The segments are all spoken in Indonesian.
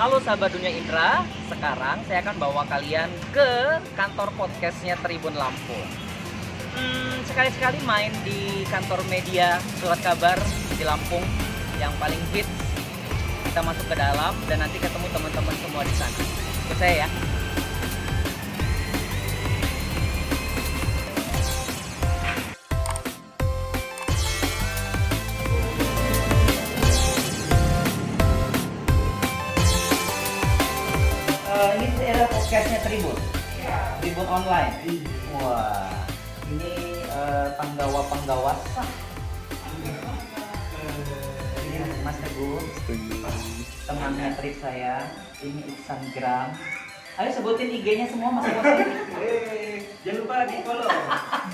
Halo sahabat Dunia Indra, sekarang saya akan bawa kalian ke kantor podcastnya Tribun Lampung. Sekali-sekali main di kantor media surat kabar di Lampung yang paling hits. Kita masuk ke dalam dan nanti ketemu teman-teman semua di sana. Ikut saya ya. Ini era podcastnya Tribun, Tribun Online. Wah, ini penggawa sah. Ini Mas Teguh, temannya Trip saya. Ini Instagram. Ayo sebutin IG-nya semua Mas Teguh. Jangan lupa di follow.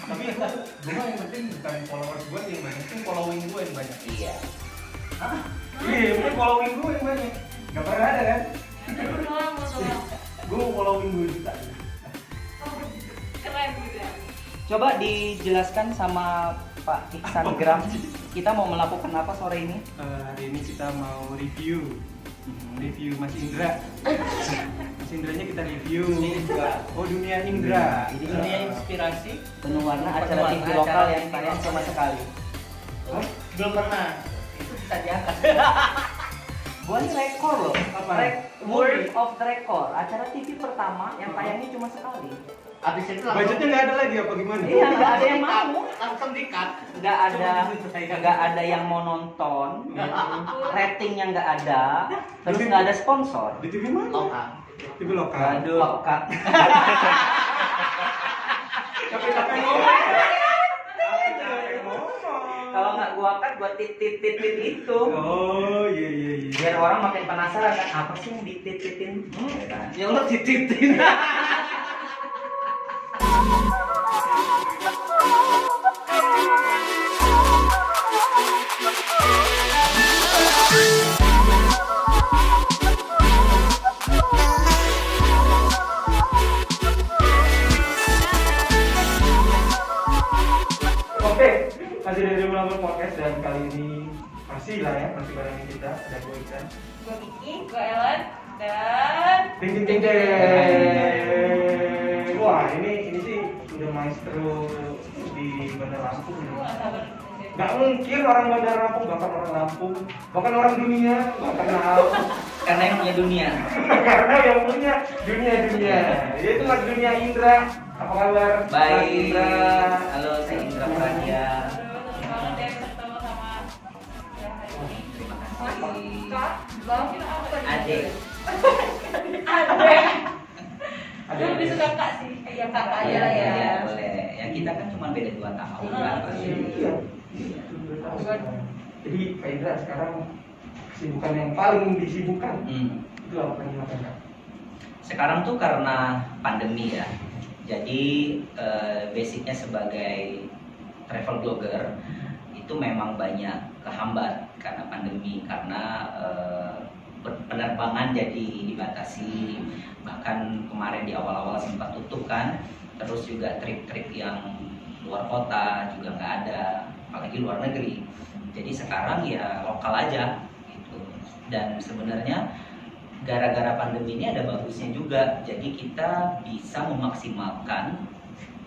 Tapi gue yang penting bukan followers gue yang banyak, itu following gue yang banyak. Iya. Iya, mungkin following gue yang banyak. Gak pernah ada kan? Gue following 2 juta. Keren gitu ya. Coba dijelaskan sama Pak Instagram. Kita mau melakukan apa sore ini? Hari ini kita mau review Mas Indra. Mas Indranya kita review. Oh, Dunia Indra. Jadi dunia inspirasi penuh warna acara TV lokal yang kalian cuma sekali. Belum pernah. Itu bisa diangkat. Gua ini rekor loh. World of the Record. Acara TV pertama yang tayangnya cuma sekali. Habis itu Budgetnya nggak ada lagi apa gimana? Iya, nggak ada yang mau. langsung di-cut. Nggak ada yang mau nonton. Ratingnya nggak ada. Terus nggak ada sponsor. Di TV mana? Lokal. TV lokal. Aduh, Kak. Capek-capek ngomong. Kalau nggak gua cut, gua titit itu. Oh, iya. Biar orang makin penasaran kan apa sih yang ditititin? Ya Allah tititin. Oke, masih dari Melamun Podcast dan kali ini masih bareng kita ada gue Ikan, Gue Kiki, gue Ellen, dan ding. Wah, ini sih udah maestro di Bandar Lampung. gue gak sabar. Gak mungkin orang Bandar Lampung, bahkan orang Lampung, bahkan orang dunia gak kenal. Karena yang punya dunia. Karena yang punya dunia. Yaitu Mas Dunia Indra. Apa kabar? Mas Baik. Indra. Halo, saya Indra Pradia. Senang banget ya bisa ketemu sama ya hari ini. Terima Kak, kasih. Bang, kita apa tadi? Adek. Gue lebih suka Kak sih. Iya, Kakak aja lah ya. Iya, boleh. Ya kita kan cuma beda 2 tahun kan. Iya. Jadi Kak Indra sekarang kesibukan yang paling disibukkan itu apa nih Kak? Sekarang tuh karena pandemi ya. Jadi basicnya sebagai travel blogger itu memang banyak kehambat karena pandemi, karena penerbangan jadi dibatasi, bahkan kemarin di awal-awal sempat tutup kan, terus juga trip-trip yang luar kota juga nggak ada, apalagi luar negeri. Jadi sekarang ya lokal aja gitu. Dan sebenarnya gara-gara pandemi ini ada bagusnya juga, jadi kita bisa memaksimalkan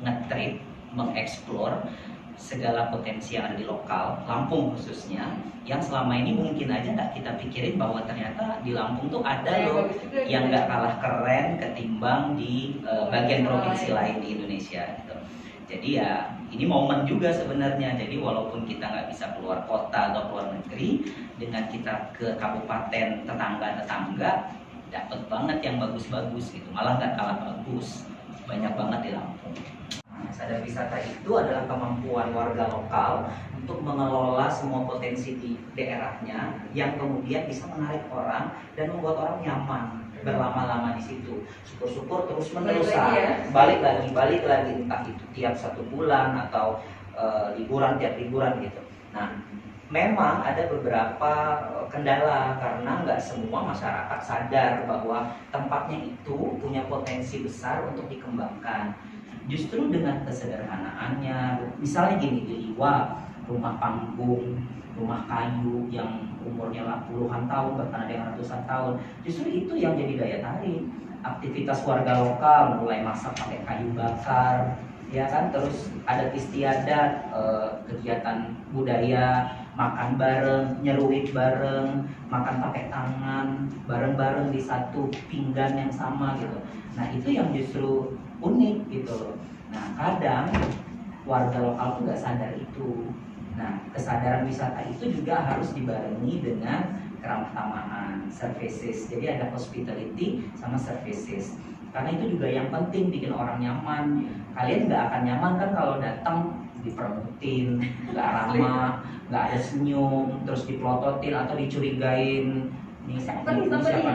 nge-trip, mengeksplor segala potensi yang ada di lokal, Lampung khususnya, yang selama ini mungkin aja nggak kita pikirin bahwa ternyata di Lampung tuh ada loh yang nggak kalah keren ketimbang di bagian provinsi lain di Indonesia gitu. Jadi ya ini momen juga sebenarnya, jadi walaupun kita nggak bisa keluar kota atau keluar negeri, dengan kita ke kabupaten tetangga dapat banget yang bagus-bagus gitu, malah nggak kalah bagus, banyak banget di Lampung. Sadar wisata itu adalah kemampuan warga lokal untuk mengelola semua potensi di daerahnya yang kemudian bisa menarik orang dan membuat orang nyaman berlama-lama di situ. Syukur-syukur terus menerus balik lagi entah itu tiap 1 bulan atau tiap liburan gitu. Nah, memang ada beberapa kendala karena nggak semua masyarakat sadar bahwa tempatnya itu punya potensi besar untuk dikembangkan. Justru dengan kesederhanaannya, misalnya gini, di Liwa, rumah panggung, rumah kayu yang umurnya puluhan tahun, bahkan ada yang ratusan tahun. Justru itu yang jadi daya tarik. Aktivitas warga lokal mulai masak pakai kayu bakar, ya kan, terus adat istiadat, kegiatan budaya, makan bareng, nyeruit bareng, makan pakai tangan, bareng-bareng di satu pinggan yang sama gitu. Nah itu yang justru unik gitu. Nah kadang warga lokal tuh nggak sadar itu. Nah kesadaran wisata itu juga harus dibarengi dengan keramah-tamahan, services. Jadi ada hospitality sama services. Karena itu juga yang penting, bikin orang nyaman. Kalian nggak akan nyaman kan kalau datang diperebutin, nggak ramah, nggak ada senyum, terus dipelototin atau dicurigain. Nih siapa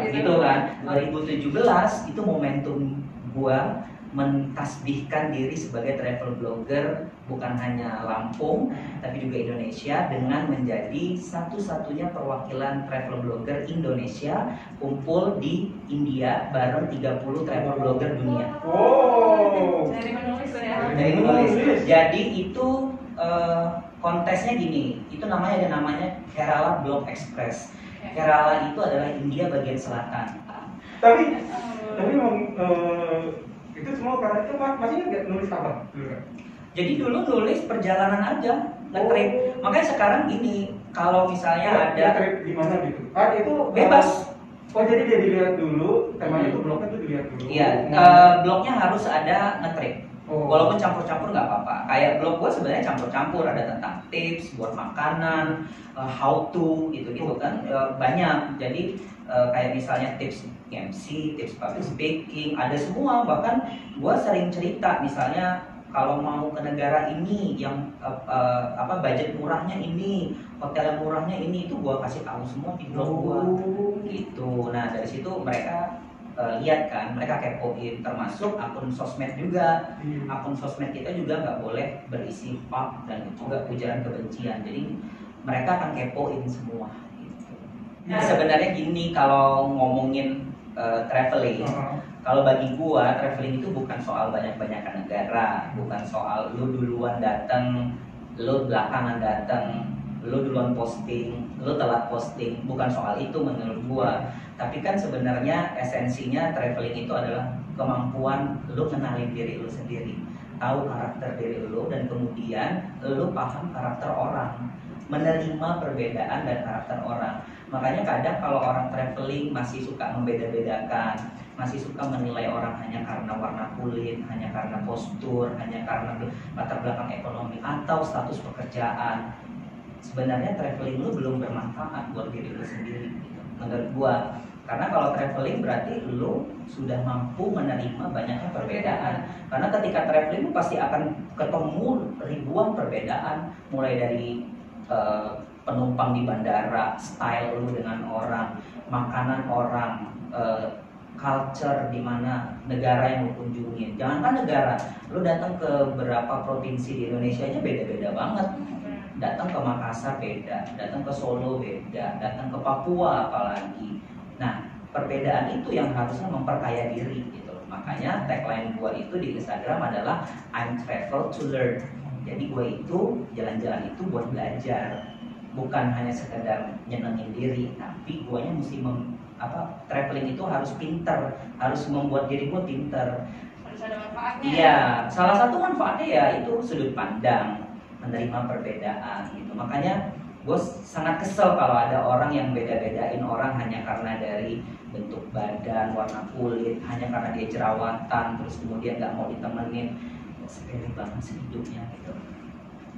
gitu kan. 2017 itu momentum gua mentasbihkan diri sebagai travel blogger, bukan hanya Lampung tapi juga Indonesia, dengan menjadi satu-satunya perwakilan travel blogger Indonesia kumpul di India bareng 30 travel blogger dunia. Oh. Dari menulis ya. Dari menulis. Jadi itu kontesnya gini, itu ada namanya Kerala Blog Express. Kerala itu adalah India bagian selatan. Tapi memang itu semua karena itu masih nggak nulis apa? Jadi dulu nulis perjalanan aja, nge-trip. Makanya sekarang gini, kalau misalnya ada trip di mana gitu? Itu bebas. Oh jadi dia dilihat dulu, temanya itu blognya tuh dilihat dulu. Iya, blognya harus ada nge-trip. Oh. Walaupun campur-campur nggak apa-apa. Kayak blog gua sebenarnya campur-campur, ada tentang tips buat makanan, how to gitu-gitu kan, banyak. Jadi kayak misalnya tips MC, tips public speaking, ada semua. Bahkan gua sering cerita misalnya kalau mau ke negara ini yang budget murahnya ini, hotel yang murahnya ini, itu gua kasih tahu semua di blog gua. Gitu. Nah, dari situ mereka lihat kan, mereka kepoin, termasuk akun sosmed juga. Akun sosmed kita juga nggak boleh berisi pub dan juga ujaran kebencian. Jadi mereka akan kepoin semua. Gitu. Nah, sebenarnya gini, kalau ngomongin traveling, kalau bagi gua traveling itu bukan soal banyak-banyakan negara, bukan soal lu duluan datang, lu belakangan datang, lu duluan posting, lu telat posting, bukan soal itu menurut gua. Tapi kan sebenarnya esensinya traveling itu adalah kemampuan lu kenalin diri lu sendiri, tahu karakter diri lu, dan kemudian lu paham karakter orang, menerima perbedaan dan karakter orang. Makanya kadang kalau orang traveling masih suka membeda-bedakan, masih suka menilai orang hanya karena warna kulit, hanya karena postur, hanya karena latar belakang ekonomi atau status pekerjaan. Sebenarnya traveling lu belum bermanfaat buat diri lu sendiri gitu, menurut gua. Karena kalau traveling berarti lu sudah mampu menerima banyaknya perbedaan. Karena ketika traveling lu pasti akan ketemu ribuan perbedaan, mulai dari penumpang di bandara, style lu dengan orang, makanan orang, culture di mana negara yang lu kunjungin. Jangankan negara, lu datang ke beberapa provinsi di Indonesia aja beda-beda banget. Datang ke Makassar beda, datang ke Solo beda, datang ke Papua apalagi. Nah, perbedaan itu yang harusnya memperkaya diri gitu. Makanya tagline gua itu di Instagram adalah I'm travel to learn. Jadi gua itu jalan-jalan itu buat belajar, bukan hanya sekedar nyenengin diri, tapi guanya mesti traveling itu harus pinter, harus membuat diri gua pinter. Harus ada manfaatnya. Iya, salah satu manfaatnya ya itu sudut pandang, menerima perbedaan gitu. Makanya gue sangat kesel kalau ada orang yang beda-bedain orang hanya karena dari bentuk badan, warna kulit, hanya karena dia jerawatan, terus kemudian nggak mau ditemenin. Sepele banget sih hidupnya gitu.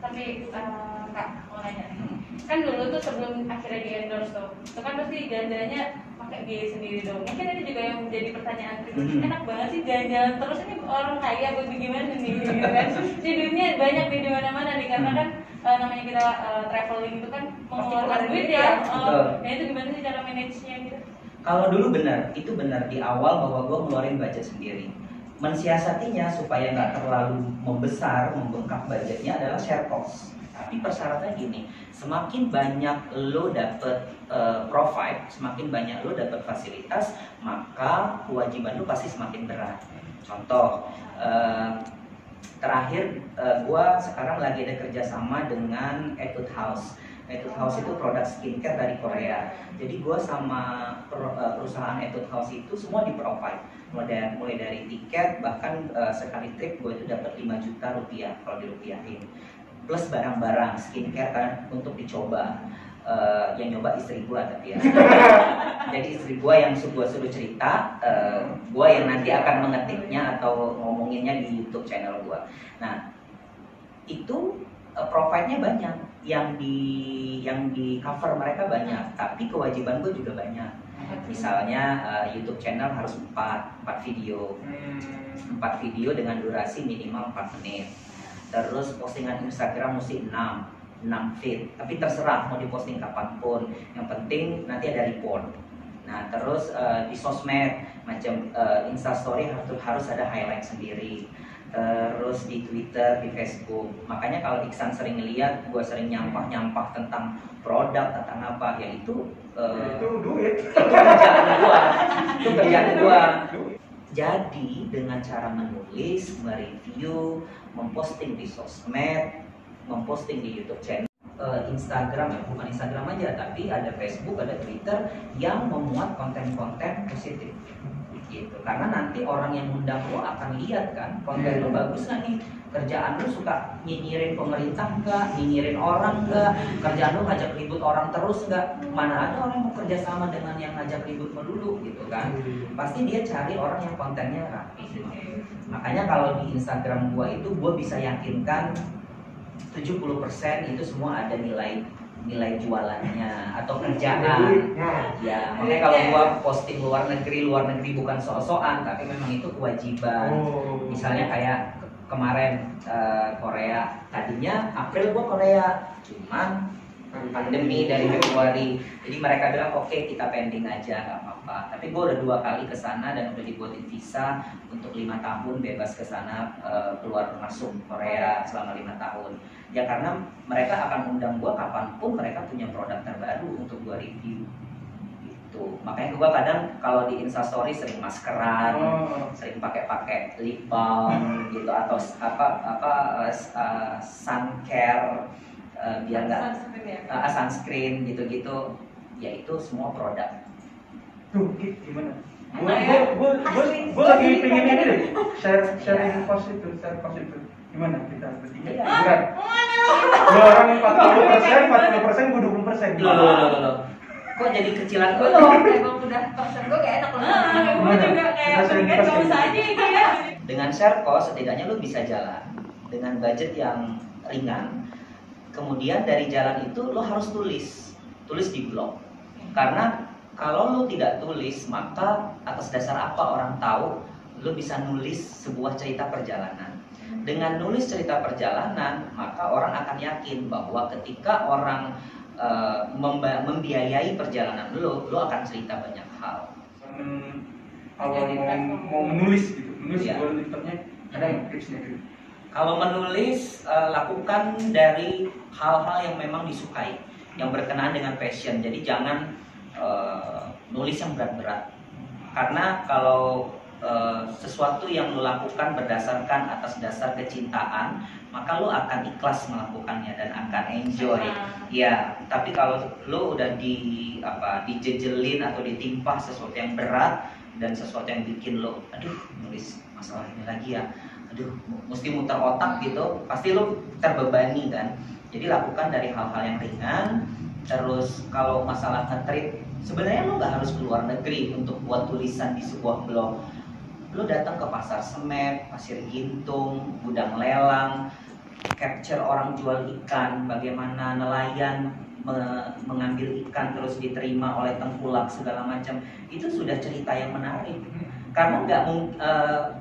Tapi Kak, mau nanya nih, kan dulu tuh sebelum akhirnya di endorse tuh, itu kan pasti jalan-jalannya pakai biaya sendiri dong. Mungkin ada juga yang menjadi pertanyaan pribadi, enak banget sih jalan-jalan terus, ini orang kaya apa gimana nih gitu kan. Di dunia banyak di mana-mana nih, karena kan namanya kita traveling itu kan mengeluarkan duit ya. Nah itu gimana sih cara manage-nya gitu? Kalau dulu itu benar di awal bahwa gue ngeluarin budget sendiri. Mensiasatinya supaya nggak terlalu membengkak budgetnya adalah share cost. Tapi persyaratannya gini, semakin banyak lo dapet profit, semakin banyak lo dapet fasilitas, maka kewajiban lo pasti semakin berat. Contoh, terakhir gue sekarang lagi ada kerjasama dengan Etude House. Etude House itu produk skincare dari Korea. Jadi gue sama perusahaan Etude House itu semua di provide, mulai dari tiket, bahkan sekali trip gue itu dapat 5 juta rupiah kalau dirupiahin, plus barang-barang skincare kan untuk dicoba. Yang nyoba istri gue tapi ya. Jadi istri gue yang suruh cerita, gue yang nanti akan mengetiknya atau ngomonginnya di YouTube channel gue. Nah itu provide-nya banyak, yang di cover mereka banyak, tapi kewajiban gue juga banyak. Misalnya YouTube channel harus 4 video, 4 video dengan durasi minimal 4 menit. Terus postingan Instagram mesti 6 feed, tapi terserah mau diposting kapanpun, yang penting nanti ada report. Nah terus di sosmed macam Instastory harus ada highlight sendiri. Terus di Twitter, di Facebook. Makanya kalau Iksan sering lihat gue sering nyampah tentang produk, tentang apa, ya itu duit. Itu kerjaan gue. Jadi dengan cara menulis, mereview, memposting di sosmed, memposting di YouTube channel, Instagram, bukan Instagram aja, tapi ada Facebook, ada Twitter yang memuat konten-konten positif gitu. Karena nanti orang yang undang lo akan lihat kan konten lo bagus nggak nih, kerjaan lo suka nyinyirin pemerintah nggak, nyinyirin orang nggak, kerjaan lo ngajak ribut orang terus nggak, mana ada orang mau kerja sama dengan yang ngajak ribut melulu gitu kan. Pasti dia cari orang yang kontennya rapi gitu. Makanya kalau di Instagram gua itu gua bisa yakinkan 70% itu semua ada nilai jualannya atau kerjaan. Ya, makanya kalau gua posting luar negeri bukan so-soan, tapi memang itu kewajiban. Misalnya kayak kemarin Korea, tadinya April gua Korea, cuman pandemi dari Februari, jadi mereka bilang oke, kita pending aja, nggak apa-apa. Tapi gue udah 2 kali ke sana dan udah dibuatin visa untuk 5 tahun bebas ke sana, keluar masuk Korea selama 5 tahun. Ya karena mereka akan undang gue kapanpun mereka punya produk terbaru untuk gue review. Gitu. Makanya gue kadang kalau di Instastory sering maskeran, sering pakai lip balm gitu, atau sun care. Biar nggak sunscreen gitu-gitu, ya itu semua produk. Tuh, gimana? Gue lagi pengen ini deh, sharing positif. Gimana kita bertiga? Berat. Dua orang 40%, gue 20%. Loh. Kok jadi kecilan gue? Emang udah persen gue kayak enak banget. Gue juga kayak pengen gak usah aja gitu ya. Dengan share cost setidaknya lu bisa jalan dengan budget yang ringan. Kemudian dari jalan itu lo harus tulis di blog. Karena kalau lo tidak tulis, maka atas dasar apa orang tahu lo bisa nulis sebuah cerita perjalanan. Dengan nulis cerita perjalanan, maka orang akan yakin bahwa ketika orang membiayai perjalanan lo akan cerita banyak hal. Awal mau menulis gitu, Ya. Twitternya ada nggak tipsnya gitu? Kalau menulis, lakukan dari hal-hal yang memang disukai, yang berkenaan dengan passion. Jadi jangan nulis yang berat-berat. Karena kalau sesuatu yang lo lakukan berdasarkan atas dasar kecintaan, maka lo akan ikhlas melakukannya dan akan enjoy. Ya, tapi kalau lo udah dijejelin atau ditimpa sesuatu yang berat dan sesuatu yang bikin lo, aduh nulis masalah ini lagi ya, aduh mesti muter otak gitu, pasti lo terbebani kan. Jadi lakukan dari hal-hal yang ringan. Terus kalau masalah nge-trip, sebenarnya lo nggak harus keluar negeri untuk buat tulisan di sebuah blog. Lo datang ke pasar semen, pasir gintung, gudang lelang, capture orang jual ikan, bagaimana nelayan mengambil ikan terus diterima oleh tengkulak segala macam. Itu sudah cerita yang menarik. Karena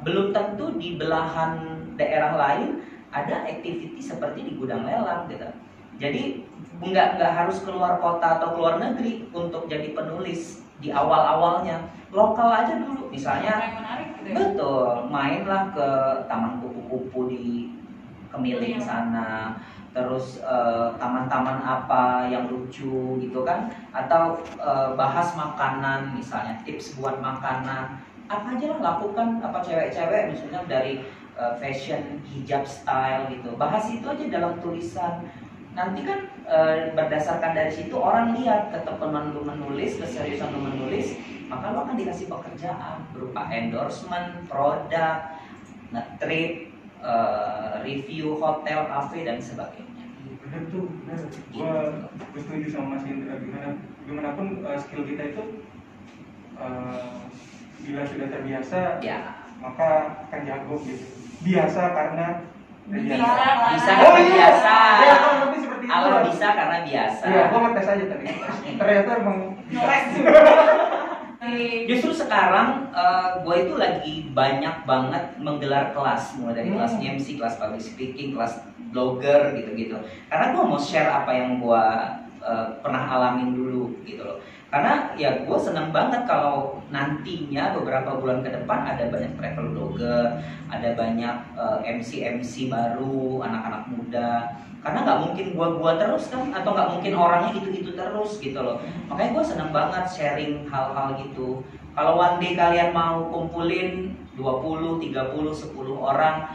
belum tentu di belahan daerah lain ada activity seperti di gudang lelang gitu. Jadi nggak harus keluar kota atau keluar negeri untuk jadi penulis di awal-awalnya. Lokal aja dulu, misalnya. Betul, mainlah ke taman kupu-kupu di Kemiling sana. Terus taman-taman apa yang lucu gitu kan, atau bahas makanan, misalnya tips buat makanan. Apa aja lah lakukan, apa cewek-cewek misalnya dari fashion, hijab style gitu, bahas itu aja dalam tulisan. nanti kan berdasarkan dari situ orang lihat ketekunan lu menulis, keseriusan lu menulis, maka lu akan dikasih pekerjaan berupa endorsement, produk, nge-trip, review hotel, cafe dan sebagainya. Bener tuh, bener. Gue setuju sama Mas Indra. Gimana pun skill kita itu bila sudah terbiasa, Ya. maka akan jago gitu. Biasa karena Bisa karena biasa. Ya, kurang lebih seperti itu. Kalau bisa karena biasa. Iya, gua ngetes aja tadi. Ternyata emang Justru sekarang gue itu lagi banyak banget menggelar kelas, mulai dari kelas MC, kelas public speaking, kelas blogger gitu-gitu. Karena gue mau share apa yang gue pernah alamin dulu gitu loh. Karena ya gue seneng banget kalau nantinya beberapa bulan ke depan ada banyak travel blogger, ada banyak MC baru, anak-anak muda. Karena nggak mungkin gua terus kan, atau nggak mungkin orangnya gitu terus gitu loh. Makanya gue seneng banget sharing hal-hal gitu. Kalau one day kalian mau kumpulin 20, 30, 10 orang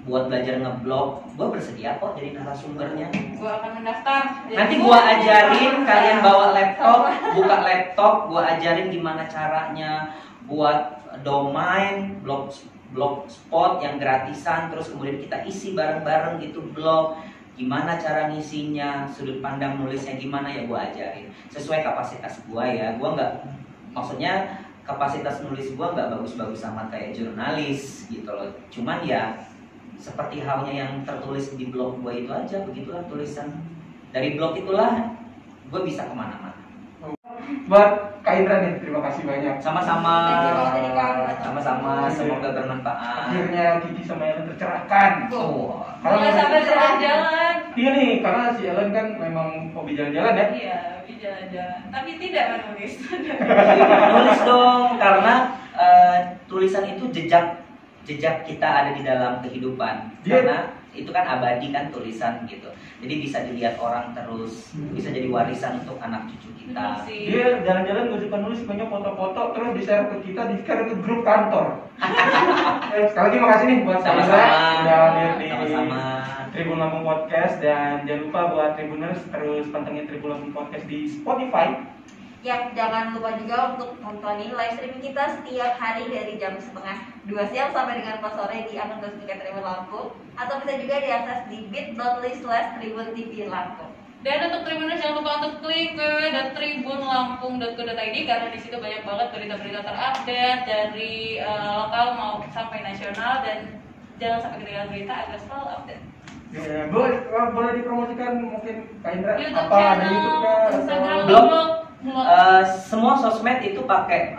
buat belajar ngeblog, gue bersedia kok jadi narasumbernya. Gue akan mendaftar. Nanti gue ajarin kalian bawa laptop, buka laptop, gue ajarin gimana caranya buat domain, blogspot yang gratisan, terus kemudian kita isi bareng-bareng gitu blog. Gimana cara ngisinya, sudut pandang nulisnya gimana, ya gue ajarin sesuai kapasitas gue ya. Gue nggak, maksudnya kapasitas nulis gue nggak bagus-bagus sama kayak jurnalis gitu loh. Cuman ya seperti halnya yang tertulis di blog gue itu aja, begitulah tulisan. Dari blog itulah gue bisa kemana-mana. buat Kak Indra nih, terima kasih banyak. Sama-sama. Terima kasih, Kak. Sama-sama, semoga bermanfaat. Akhirnya Kiki sama Ellen tercerahkan. Oh. Mulai sampai jalan-jalan. Iya nih, karena si Ellen kan memang hobi jalan-jalan ya. Iya, di jalan-jalan. Tapi tidak menulis. Nulis dong, karena tulisan itu jejak kita ada di dalam kehidupan. Karena itu kan abadi kan tulisan gitu. Jadi bisa dilihat orang terus, bisa jadi warisan untuk anak cucu kita. Dia jalan-jalan gak suka nulis, banyak foto-foto terus di-share ke kita, di-share ke grup kantor. Sekali lagi makasih nih buat Sama-sama. udah hadir di Sama-sama. Tribun Lampung Podcast, dan jangan lupa buat Tribuners terus pantengin Tribun Lampung Podcast di Spotify. Yap, jangan lupa juga untuk nontonin live streaming kita setiap hari dari jam 1:30 siang sampai dengan 4 sore di akun Facebook Tribun Lampung, atau bisa juga diakses di bit.ly/Tribun TV Lampung. Dan untuk Tribuners jangan lupa untuk klik ke tribunlampung.co.id karena di situ banyak banget berita-berita terupdate dari lokal maupun sampai nasional, dan jangan sampai ketinggalan berita agar selalu update. Ya, boleh dipromosikan mungkin Kak Indra YouTube apa ada channel, YouTube-nya Instagram, atau blog. blog. Semua sosmed itu pakai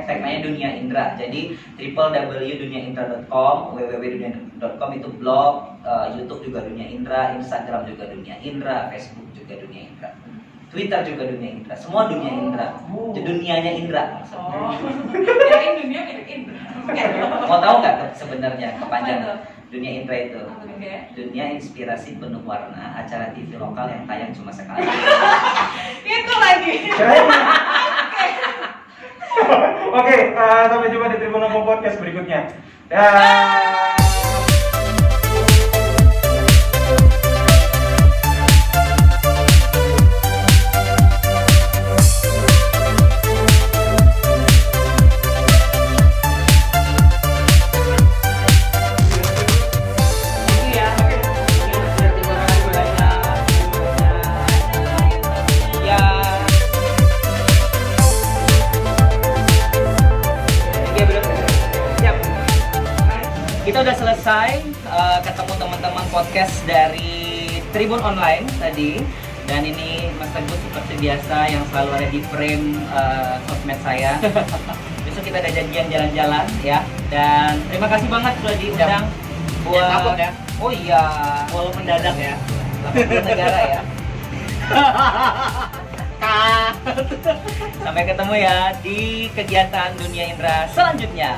tag-nya Dunia Indra. Jadi www.duniaindra.com, www.duniaindra.com itu blog, YouTube juga Dunia Indra, Instagram juga Dunia Indra, Facebook juga Dunia Indra, Twitter juga Dunia Indra. Semua Dunia Indra. Dunianya Indra. Oh, jadi dunia milik Indra. Mau tahu nggak sebenarnya kepanjangan Dunia Indra itu? Apa tuh, ya? Dunia Inspirasi Penuh Warna, acara TV lokal yang tayang cuma sekali. Itu lagi. Oke, sampai jumpa di Tribun Lampung Podcast berikutnya. Dah. Kita udah selesai ketemu teman-teman podcast dari Tribun Online tadi, dan ini Mas Teguh seperti biasa yang selalu ada di frame sosmed saya. Besok kita ada janjian jalan-jalan ya, dan terima kasih banget sudah diundang buat ya. Oh iya, walau mendadak ya, 80 negara ya. Sampai ketemu ya di kegiatan Dunia Indra selanjutnya.